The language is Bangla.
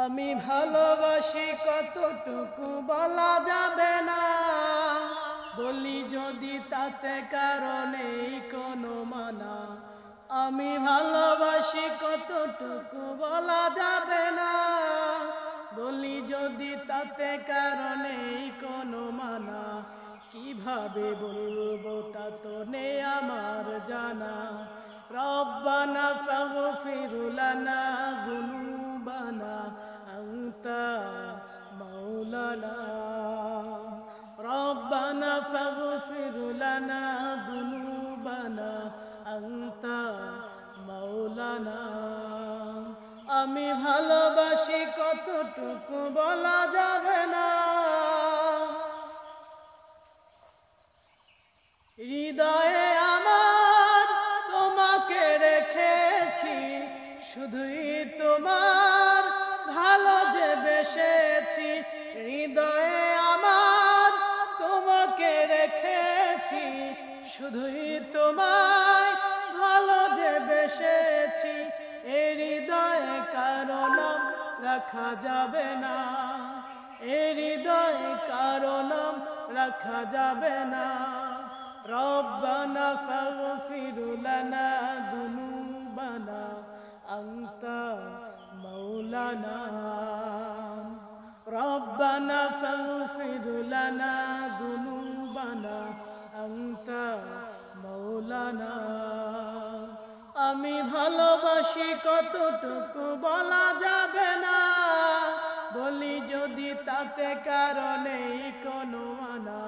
আমি ভালোবাসি কতটুকু বলা যাবে না, বলি যদি তাতে কারণেই কোনো মানা। আমি ভালোবাসি কতটুকু বলা যাবে না, বলি যদি তাতে কারণেই কোনো মানা। কিভাবে বলবো তা তো নেই আমার জানা। রব্বানা ফাগফির লানা যুনুবানা আনতা মাওলানা। রব্বানা ফাগফির লানা যুনুবানা আনতা মাওলানা। আমি ভালোবাসি কতটুকু বলা যাবে না, হৃদয়ে আমার তোমাকে রেখেছি, শুধুই তোমার ভালো যে বেসেছি। হৃদয়ে আমার তোমাকে রেখেছি, শুধুই তোমায় ভালো যে বেসেছি। এই হৃদয়ে কারো নাম রাখা যাবে না, এই হৃদয়ে কারো নাম রাখা যাবে না। রব্বানা ফাগফির লানা যুনুবানা আনতা মাওলানা। রব্বানা ফাগফির লানা যুনুবানা আনতা মাওলানা। আমি ভালোবাসি কতটুকু বলা যাবে না, বলি যদি তাতে কারণেই কোনো মানা।